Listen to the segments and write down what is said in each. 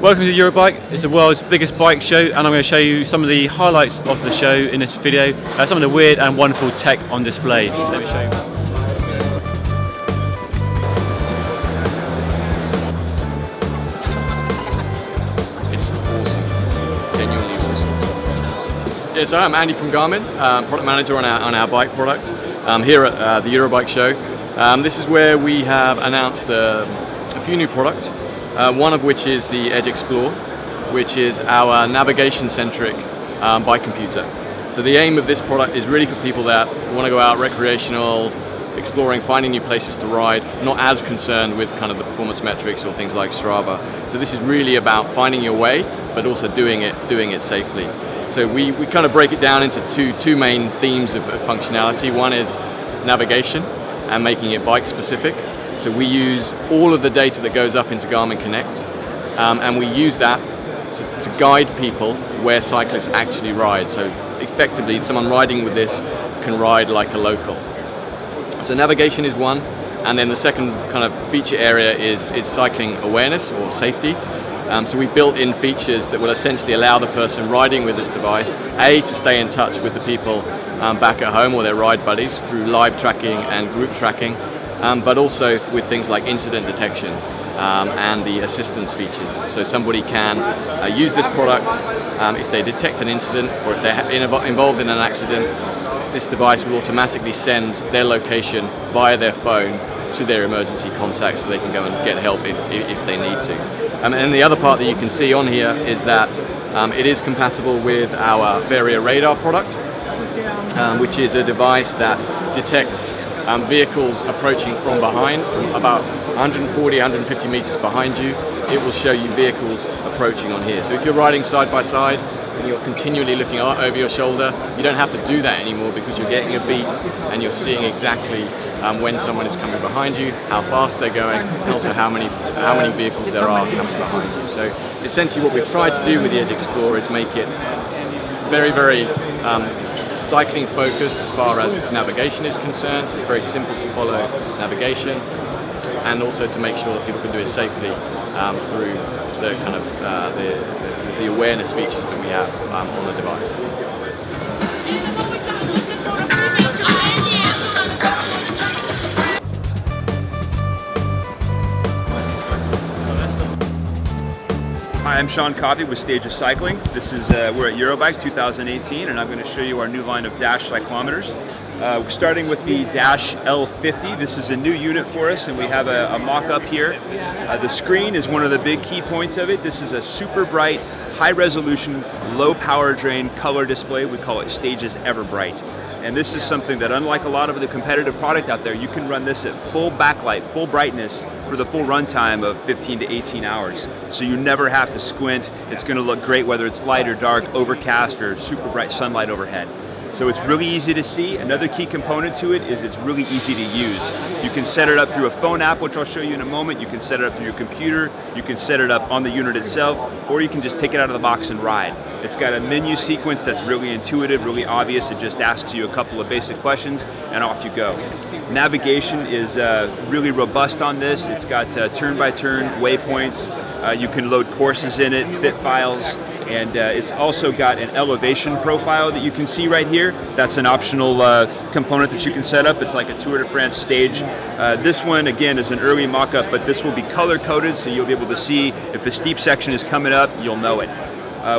Welcome to Eurobike. It's the world's biggest bike show, and I'm going to show you some of the highlights of the show in this video. Some of the weird and wonderful tech on display. Let me show you. It's awesome, genuinely awesome. Yeah, so I'm Andy from Garmin, product manager on our bike product. Here at the Eurobike show. This is where we have announced a few new products. One of which is the Edge Explore, which is our navigation-centric bike computer. So the aim of this product is really for people that want to go out recreational, exploring, finding new places to ride, not as concerned with kind of the performance metrics or things like Strava. So this is really about finding your way, but also doing it safely. So we kind of break it down into two main themes of functionality. One is navigation and making it bike specific. So we use all of the data that goes up into Garmin Connect, and we use that to guide people where cyclists actually ride. So effectively, someone riding with this can ride like a local. So navigation is one, and then the second kind of feature area is cycling awareness or safety. So we built in features that will essentially allow the person riding with this device, to stay in touch with the people back at home or their ride buddies through live tracking and group tracking, but also with things like incident detection and the assistance features. So somebody can use this product if they detect an incident or if they're involved in an accident. This device will automatically send their location via their phone to their emergency contact so they can go and get help if they need to. And the other part that you can see on here is that it is compatible with our Varia radar product, which is a device that detects vehicles approaching from behind, from about 140, 150 meters behind you. It will show you vehicles approaching on here. So if you're riding side by side and you're continually looking over your shoulder, you don't have to do that anymore because you're getting a beep and you're seeing exactly when someone is coming behind you, how fast they're going, and also how many vehicles there are coming behind you. So essentially what we've tried to do with the Edge Explorer is make it very, very cycling focused as far as its navigation is concerned, so very simple to follow navigation, and also to make sure that people can do it safely through the kind of the awareness features that we have on the device. Hi, I'm Sean Coffey with Stages Cycling. This is we're at Eurobike 2018, and I'm going to show you our new line of Dash cyclometers. We're starting with the Dash L50. This is a new unit for us, and we have a mock-up here. The screen is one of the big key points of it. This is a super bright, high-resolution, low-power drain color display. We call it Stages Everbright. And this is something that, unlike a lot of the competitive product out there, you can run this at full backlight, full brightness for the full runtime of 15 to 18 hours. So you never have to squint. It's going to look great whether it's light or dark, overcast, or super bright sunlight overhead. So it's really easy to see. Another key component to it is it's really easy to use. You can set it up through a phone app, which I'll show you in a moment. You can set it up through your computer. You can set it up on the unit itself, or you can just take it out of the box and ride. It's got a menu sequence that's really intuitive, really obvious. It just asks you a couple of basic questions, and off you go. Navigation is really robust on this. It's got turn-by-turn waypoints. You can load courses in it, fit files, and it's also got an elevation profile that you can see right here. That's an optional component that you can set up. It's like a Tour de France stage. This one, again, is an early mock-up, but this will be color-coded, so you'll be able to see if the steep section is coming up, you'll know it.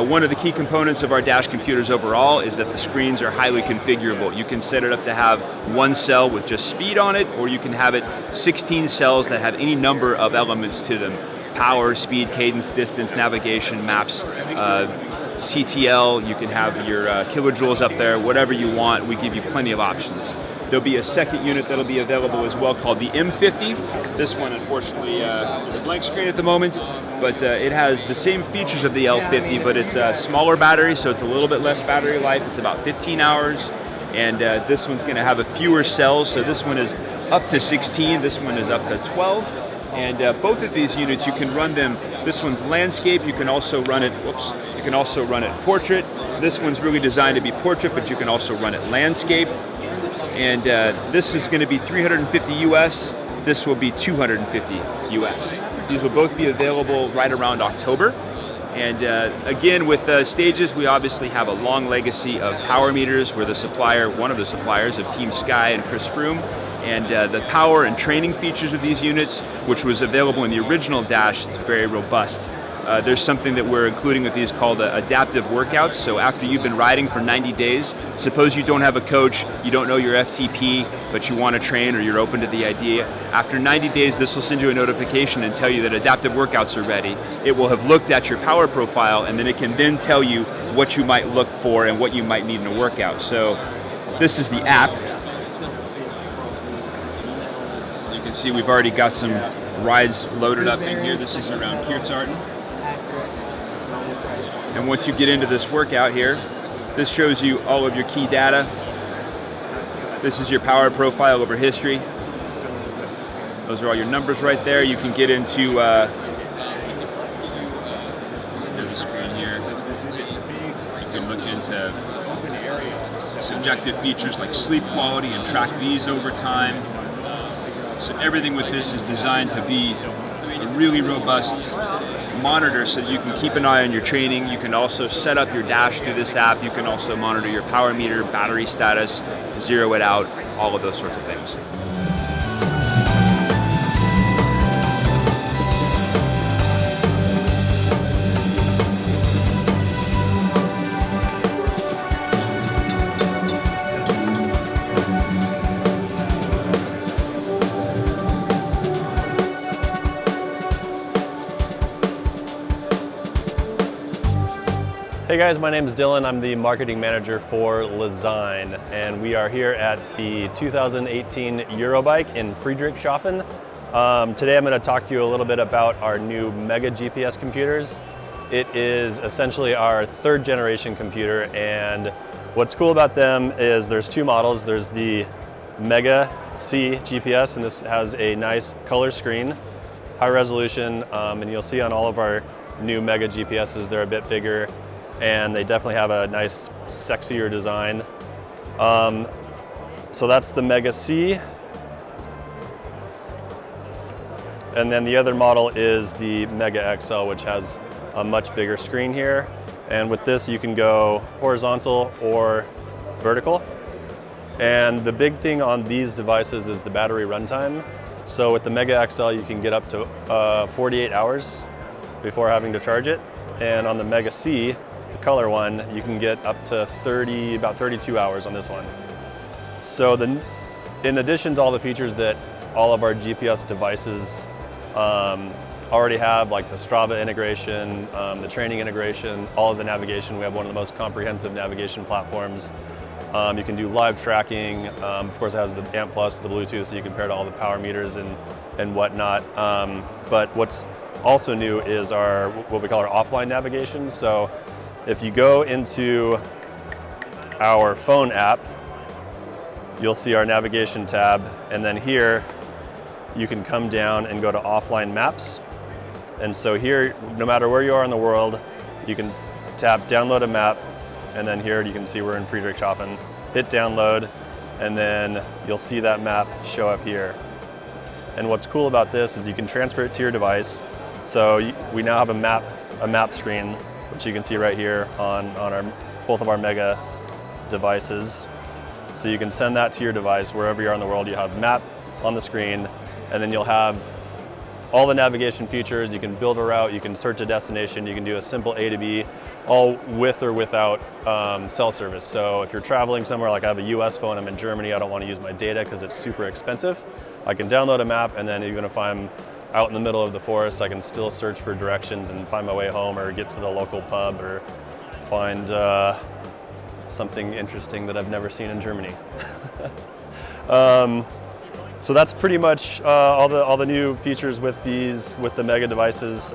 One of the key components of our Dash computers overall is that the screens are highly configurable. You can set it up to have one cell with just speed on it, or you can have it 16 cells that have any number of elements to them. Power, speed, cadence, distance, navigation, maps, CTL, you can have your kilojoules up there, whatever you want. We give you plenty of options. There'll be a second unit that'll be available as well called the M50. This one, unfortunately, is a blank screen at the moment, but it has the same features of the L50, but it's a smaller battery, so it's a little bit less battery life. It's about 15 hours, and this one's going to have fewer cells, so this one is up to 16, this one is up to 12. And both of these units, you can run them. This one's landscape. You can also run it. You can also run it portrait. This one's really designed to be portrait, but you can also run it landscape. And this is going to be 350 US. This will be 250 US. These will both be available right around October. And again, with Stages, we obviously have a long legacy of power meters. We're the supplier, one of the suppliers of Team Sky and Chris Froome. And the power and training features of these units, which was available in the original Dash, is very robust. There's something that we're including with these called adaptive workouts. So after you've been riding for 90 days, suppose you don't have a coach, you don't know your FTP, but you want to train or you're open to the idea. After 90 days, this will send you a notification and tell you that adaptive workouts are ready. It will have looked at your power profile, and then it can then tell you what you might look for and what you might need in a workout. So this is the app. You can see we've already got some rides loaded up in here. This is around Kiertsarten. And once you get into this workout here, this shows you all of your key data. This is your power profile over history. Those are all your numbers right there. You can get into there's a screen here. You can look into subjective features like sleep quality and track these over time. So everything with this is designed to be a really robust monitor so that you can keep an eye on your training. You can also set up your Dash through this app. You can also monitor your power meter, battery status, zero it out, all of those sorts of things. Hey guys, my name is Dylan. I'm the marketing manager for Lezyne, and we are here at the 2018 Eurobike in Friedrichshafen. Today I'm going to talk to you a little bit about our new Mega GPS computers. It is essentially our third generation computer, and what's cool about them is there's two models. There's the Mega C GPS, and this has a nice color screen, high resolution, and you'll see on all of our new Mega GPSs they're a bit bigger, and they definitely have a nice, sexier design. So that's the Mega C. And then the other model is the Mega XL, which has a much bigger screen here. And with this, you can go horizontal or vertical. And the big thing on these devices is the battery runtime. So with the Mega XL, you can get up to 48 hours before having to charge it. And on the Mega C, the color one, you can get up to about 32 hours on this one. So in addition to all the features that all of our GPS devices already have, like the Strava integration, the training integration, all of the navigation, we have one of the most comprehensive navigation platforms. You can do live tracking. Of course, it has the AMP Plus, the Bluetooth, so you can pair to all the power meters and whatnot. But what's also new is what we call our offline navigation. So if you go into our phone app, you'll see our navigation tab, and then here you can come down and go to offline maps. And so here, no matter where you are in the world, you can tap download a map, and then here you can see we're in Friedrichshafen. Hit download, and then you'll see that map show up here. And what's cool about this is you can transfer it to your device. So we now have a map screen, which you can see right here on both of our Mega devices. So you can send that to your device wherever you are in the world. You have map on the screen, and then you'll have all the navigation features. You can build a route, you can search a destination, you can do a simple A to B, all with or without cell service. So if you're traveling somewhere, like I have a US phone, I'm in Germany, I don't want to use my data because it's super expensive, I can download a map, and then even if I'm out in the middle of the forest, I can still search for directions and find my way home, or get to the local pub, or find something interesting that I've never seen in Germany. So that's pretty much all the new features with the Mega devices.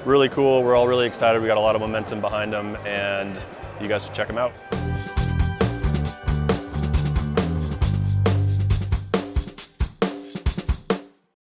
Really cool. We're all really excited. We got a lot of momentum behind them, and you guys should check them out.